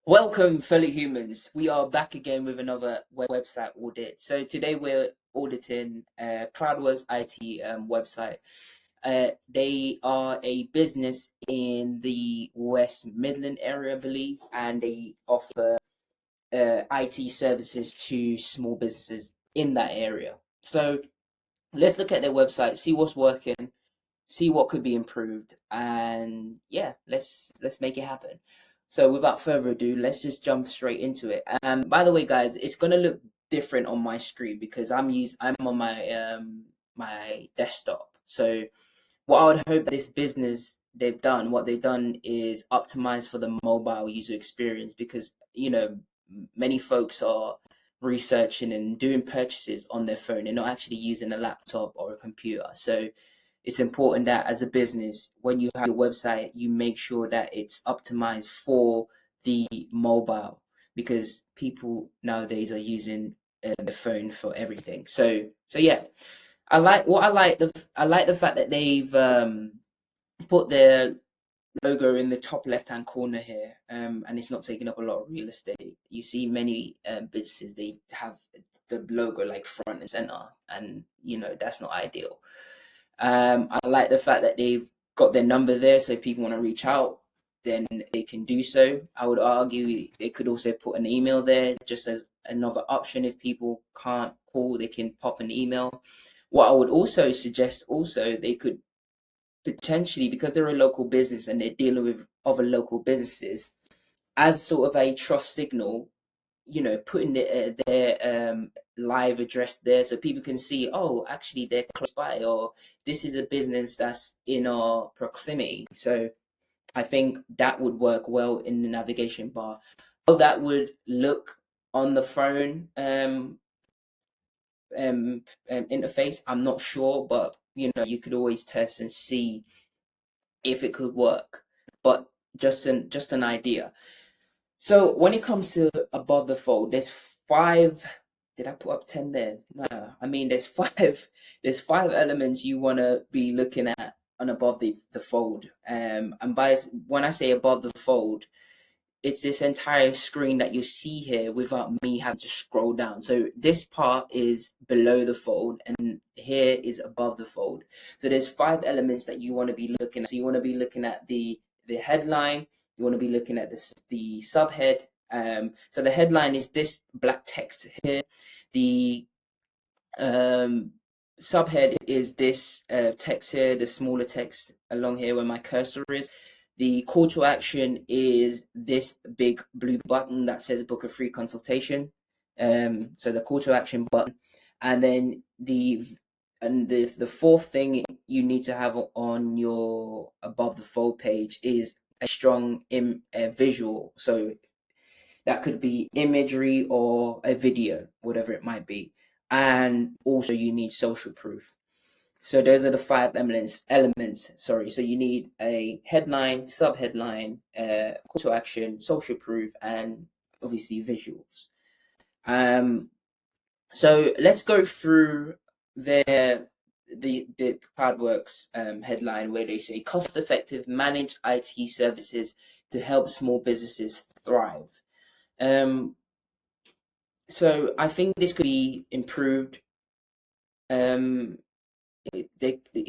Welcome, fellow humans. We are back again with another website audit. So today we're auditing CloudWorks IT website. They are a business in the West Midland area, I believe, and they offer IT services to small businesses in that area. So let's look at their website, see what's working, see what could be improved, and yeah, let's make it happen. So without further ado, let's just jump straight into it. By the way, guys, it's gonna look different on my screen because I'm on my desktop. So what I would hope this business what they've done is optimize for the mobile user experience, because many folks are researching and doing purchases on their phone. They're not actually using a laptop or a computer. So it's important that as a business, when you have your website, you make sure that it's optimized for the mobile, because people nowadays are using the phone for everything. So yeah, I like the fact that they've put their logo in the top left hand corner here, and it's not taking up a lot of real estate. You see many businesses, they have the logo like front and center, and that's not ideal. I like the fact that they've got their number there, so if people want to reach out, then they can do so. I would argue they could also put an email there just as another option. If people can't call, they can pop an email. What I would also suggest, they could potentially, because they're a local business and they're dealing with other local businesses, as sort of a trust signal, putting their live address there so people can see, oh, actually they're close by, or this is a business that's in our proximity. So I think that would work well in the navigation bar. How that would look on the phone interface, I'm not sure, but you could always test and see if it could work. But just an idea. So when it comes to above the fold, there's five. Did I put up 10 there? No, I mean there's five. There's five elements you want to be looking at on above the fold. And when I say above the fold, it's this entire screen that you see here without me having to scroll down. So this part is below the fold, and here is above the fold. So there's five elements that you want to be looking at. So you want to be looking at the headline. You want to be looking at the subhead. So the headline is this black text here. The subhead is this text here, the smaller text along here where my cursor is. The call to action is this big blue button that says book a free consultation. So the call to action button, and then the fourth thing you need to have on your above the fold page is a strong visual. So that could be imagery or a video, whatever it might be. And also you need social proof. So those are the five elements. Sorry. So you need a headline, subheadline, call to action, social proof, and obviously visuals. So let's go through the CloudWorks headline, where they say cost-effective managed IT services to help small businesses thrive. So I think this could be improved. It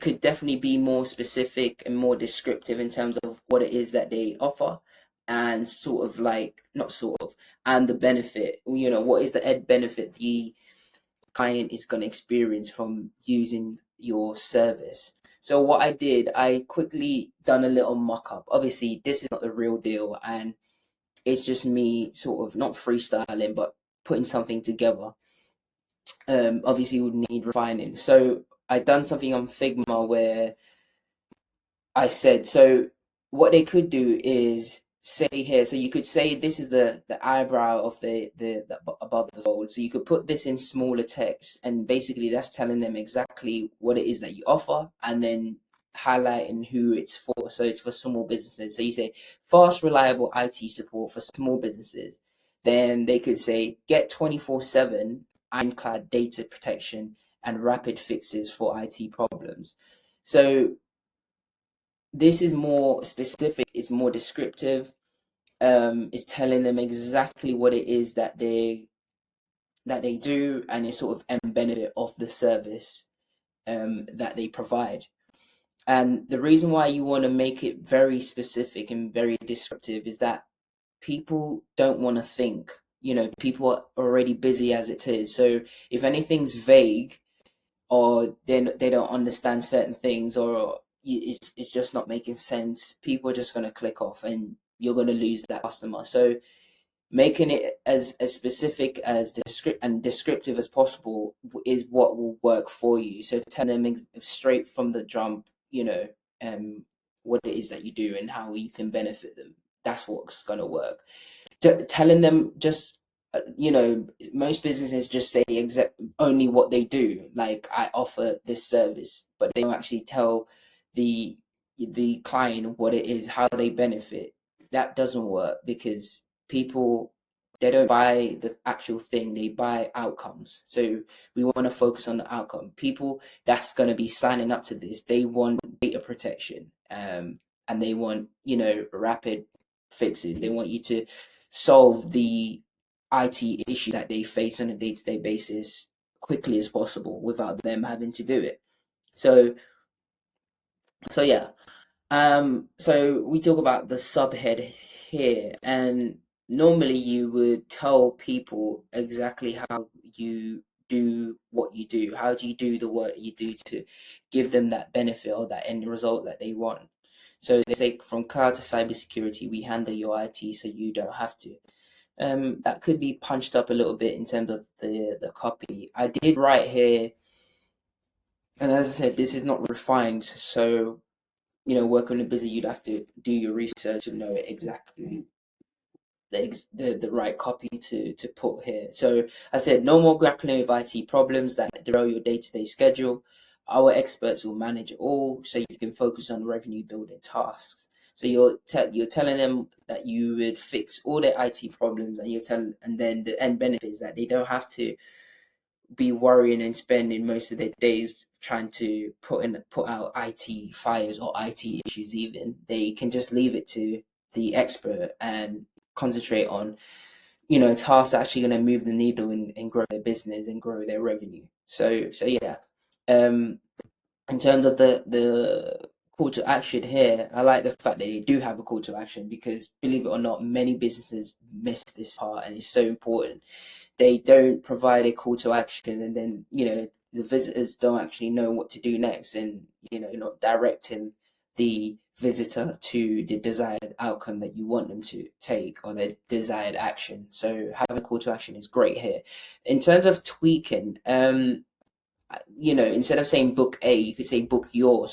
could definitely be more specific and more descriptive in terms of what it is that they offer, and sort of like, not sort of, and the benefit. What is the benefit the client is going to experience from using your service. So what I did, I quickly done a little mock-up. Obviously, this is not the real deal, and it's just me sort of not freestyling, but putting something together. Obviously would need refining. So I done something on Figma where I said, so what they could do is say here, so you could say this is the eyebrow of the above the fold. So you could put this in smaller text, and basically that's telling them exactly what it is that you offer, and then highlighting who it's for. So it's for small businesses. So you say fast, reliable IT support for small businesses. Then they could say get 24/7 ironclad data protection and rapid fixes for IT problems. So this is more specific, it's more descriptive. is telling them exactly what it is that they do, and it's sort of end benefit of the service that they provide. And the reason why you want to make it very specific and very descriptive is that people don't want to think. People are already busy as it is. So if anything's vague, or they don't understand certain things, or it's just not making sense, people are just going to click off, and you're going to lose that customer. So making it as specific as descriptive as possible is what will work for you. So tell them straight from the jump, what it is that you do and how you can benefit them. That's what's going to work. Telling them just, most businesses just say only what they do, like I offer this service, but they don't actually tell the client what it is, how they benefit. That doesn't work, because people, they don't buy the actual thing, they buy outcomes. So we want to focus on the outcome. People that's going to be signing up to this, they want data protection, and they want, rapid fixes. They want you to solve the IT issue that they face on a day-to-day basis quickly as possible without them having to do it. So yeah. So we talk about the subhead here, and normally you would tell people exactly how you do what you do. How do you do the work you do to give them that benefit or that end result that they want? So they say, from cloud to cybersecurity, we handle your IT so you don't have to. That could be punched up a little bit in terms of the copy. I did write here, and as I said, this is not refined. So, working in busy, you'd have to do your research and know exactly the right copy to put here. So I said, no more grappling with IT problems that derail your day-to-day schedule. Our experts will manage it all, so you can focus on revenue building tasks. So you're telling them that you would fix all their IT problems, and then the end benefit is that they don't have to be worrying and spending most of their days trying to put out IT fires or IT issues. Even they can just leave it to the expert and concentrate on, tasks actually going to move the needle and grow their business and grow their revenue. So yeah. In terms of the call to action here, I like the fact that they do have a call to action, because believe it or not, many businesses miss this part, and it's so important. They don't provide a call to action, and then the visitors don't actually know what to do next, and not directing the visitor to the desired outcome that you want them to take, or their desired action. So having a call to action is great here. In terms of tweaking, instead of saying book A, you could say book your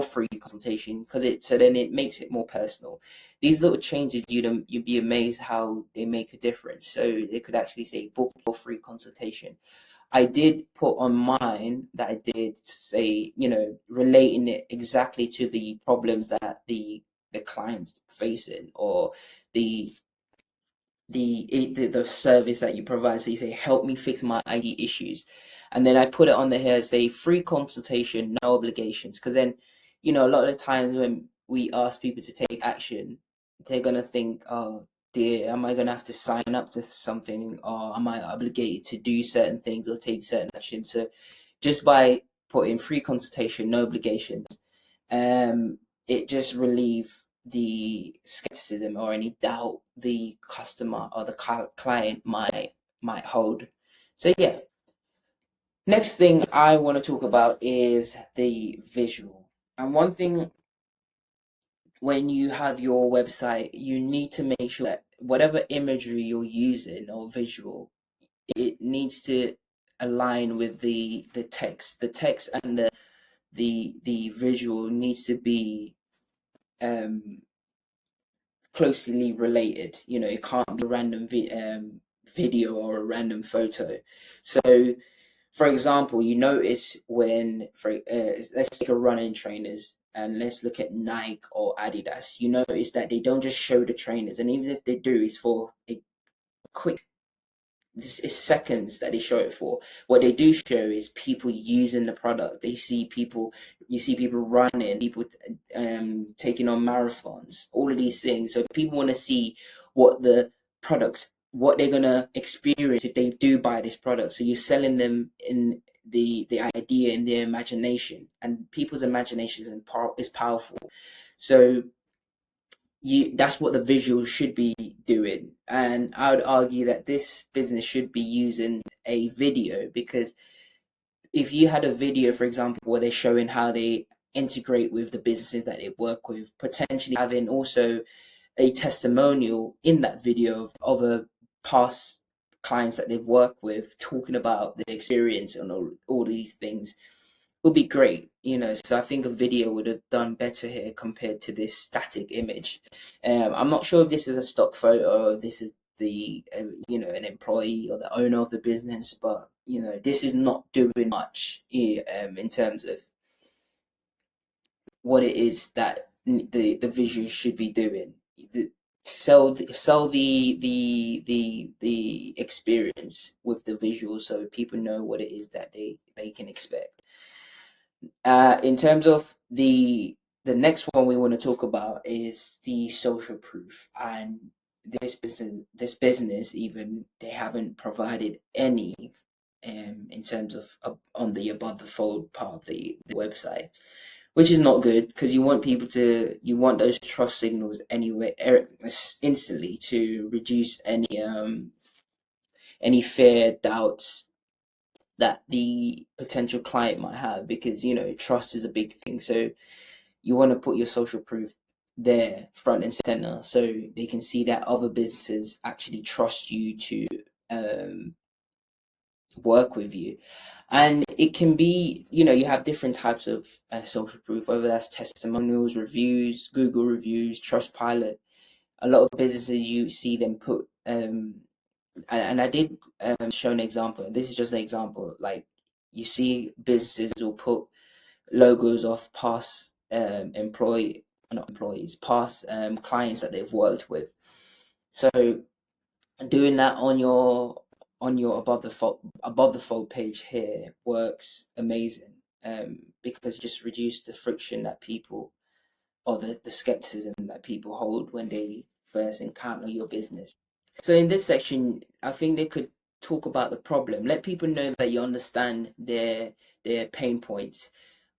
free consultation, because then it makes it more personal. These little changes, you'd be amazed how they make a difference. So they could actually say book your free consultation. I did put on mine that I did say, relating it exactly to the problems that the client's facing, or the the service that you provide. So you say, help me fix my ID issues. And then I put it on the here, say free consultation, no obligations. Because then, a lot of the times when we ask people to take action, they're going to think, oh dear, am I going to have to sign up to something? Or am I obligated to do certain things or take certain actions? So just by putting free consultation, no obligations, it just relieve the skepticism or any doubt the customer or the client might hold. So yeah, next thing I want to talk about is the visual. And one thing, when you have your website, you need to make sure that whatever imagery you're using or visual, it needs to align with the text. The text and the visual needs to be um closely related. It can't be a random video or a random photo. So, for example, you notice when, let's take a running trainers, and let's look at Nike or Adidas. You notice that they don't just show the trainers, and even if they do, it's for a quick, this is seconds that they show it for. What they do show is people using the product. You see people running, people taking on marathons, all of these things. So people want to see what the products, what they're gonna experience if they do buy this product. So you're selling them in the idea in their imagination, and people's imagination is powerful. So that's what the visuals should be doing. And I would argue that this business should be using a video, because if you had a video, for example, where they're showing how they integrate with the businesses that they work with, potentially having also a testimonial in that video of other past clients that they've worked with, talking about the experience and all these things, would be great, So I think a video would have done better here compared to this static image. I'm not sure if this is a stock photo, or if this is the an employee or the owner of the business, but this is not doing much in terms of what it is that the visual should be doing. Sell the experience with the visual, so people know what it is that they can expect. In terms of the next one we want to talk about is the social proof. And this business even, they haven't provided any in terms of on the above the fold part of the website, which is not good, because you want those trust signals anyway, instantly, to reduce any fear, doubts that the potential client might have, because trust is a big thing. So you want to put your social proof there front and center, so they can see that other businesses actually trust you to work with you. And it can be, you have different types of social proof, whether that's testimonials, reviews, Google reviews, Trustpilot. A lot of businesses, you see them put and I did show an example. This is just an example. Like, you see businesses will put logos of past not employees, past clients that they've worked with. So doing that on your above the fold page here works amazing, because it just reduce the friction that people, or the skepticism that people hold when they first encounter your business. So in this section, I think they could talk about the problem, let people know that you understand their pain points.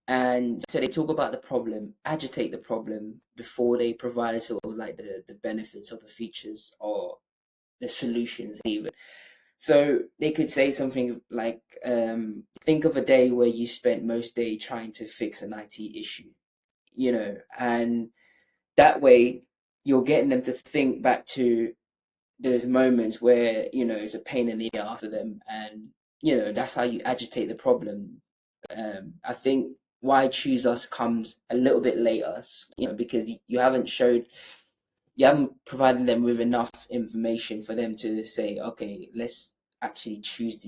And so they talk about the problem, agitate the problem before they provide sort of like the benefits or the features or the solutions even. So they could say something like, think of a day where you spent most day trying to fix an IT issue, and that way you're getting them to think back to those moments where it's a pain in the ass for them, and that's how you agitate the problem. I think why choose us comes a little bit later, because you haven't provided them with enough information for them to say, okay, let's actually choose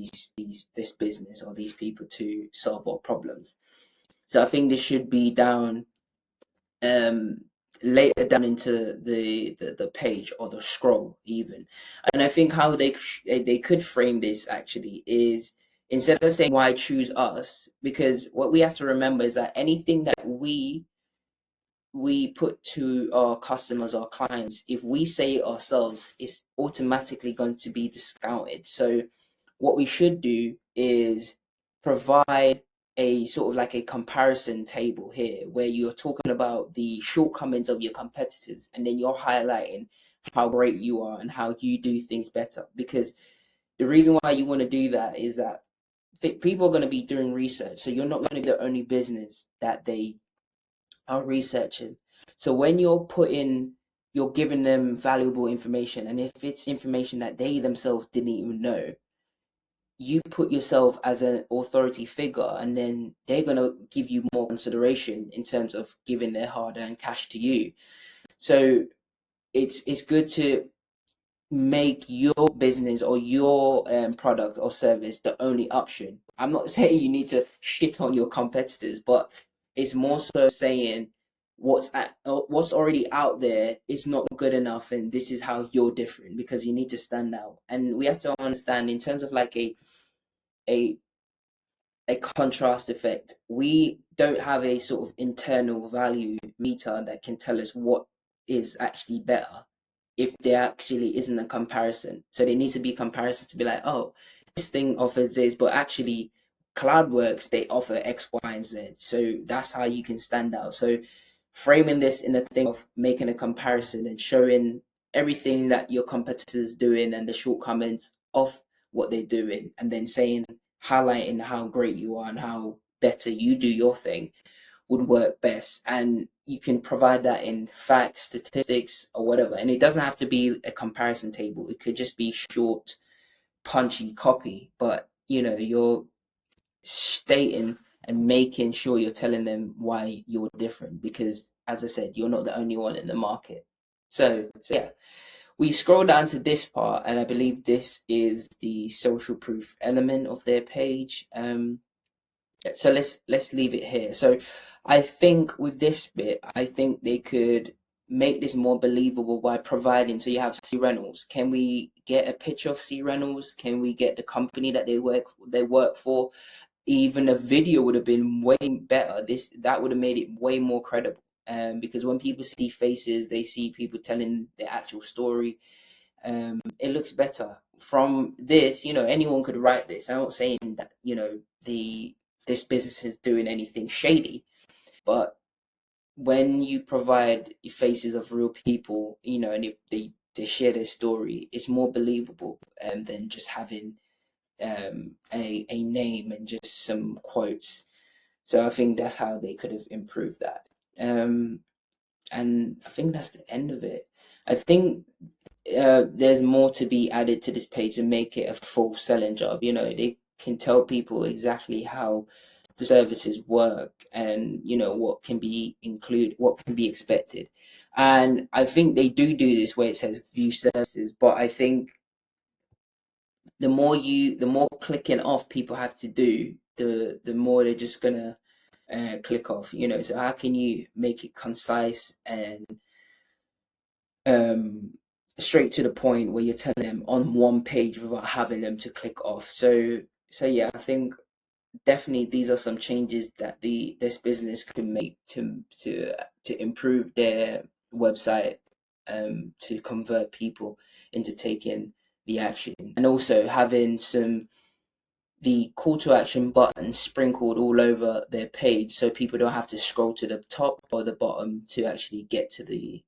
this business or these people to solve our problems. So I think this should be down um later down into the page or the scroll even. And I think how they could frame this actually is, instead of saying why choose us, because what we have to remember is that anything that we put to our customers or clients, if we say it ourselves, it's automatically going to be discounted. So what we should do is provide a sort of like a comparison table here, where you're talking about the shortcomings of your competitors, and then you're highlighting how great you are and how you do things better. Because the reason why you want to do that is that people are going to be doing research, so you're not going to be the only business that they are researching. So when you're giving them valuable information, and if it's information that they themselves didn't even know, you put yourself as an authority figure, and then they're going to give you more consideration in terms of giving their hard-earned cash to you. So it's good to make your business or your product or service the only option. I'm not saying you need to shit on your competitors, but it's more so saying what's already out there is not good enough, and this is how you're different, because you need to stand out. And we have to understand, in terms of like a a contrast effect, we don't have a sort of internal value meter that can tell us what is actually better. if there actually isn't a comparison. So there needs to be a comparison to be like, oh, this thing offers this, but actually CloudWorks, they offer X, Y, and Z. So that's how you can stand out. So framing this in a thing of making a comparison and showing everything that your competitors doing and the shortcomings of what they're doing, and then saying, highlighting how great you are and how better you do your thing would work best. And you can provide that in facts, statistics, or whatever. And it doesn't have to be a comparison table. It could just be short, punchy copy, but you're stating and making sure you're telling them why you're different, because as I said, you're not the only one in the market. So yeah, we scroll down to this part, and I believe this is the social proof element of their page. So let's leave it here. So I think with this bit, I think they could make this more believable by providing, so you have C Reynolds. Can we get a picture of C Reynolds? Can we get the company that they work for? Even a video would have been way better. That would have made it way more credible. Because when people see faces, they see people telling the actual story. It looks better. From this, anyone could write this. I'm not saying that this business is doing anything shady, but when you provide faces of real people, and they share their story, it's more believable than just having a name and just some quotes. So I think that's how they could have improved that. And I think that's the end of it. I think there's more to be added to this page and make it a full selling job. They can tell people exactly how the services work, and what can be included, what can be expected. And I think they do this where it says view services, but I think the more clicking off people have to do, the more they're just gonna click off. So how can you make it concise and straight to the point where you're telling them on one page without having them to click off? So yeah, I think definitely these are some changes that this business can make to improve their website, to convert people into taking the action, and also having the call to action buttons sprinkled all over their page, so people don't have to scroll to the top or the bottom to actually get to the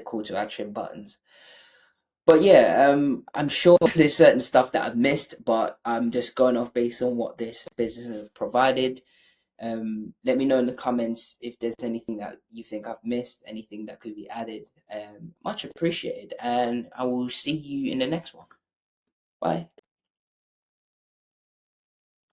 call to action buttons. But yeah, I'm sure there's certain stuff that I've missed, but I'm just going off based on what this business has provided. Let me know in the comments if there's anything that you think I've missed, anything that could be added. Much appreciated, and I will see you in the next one. Bye.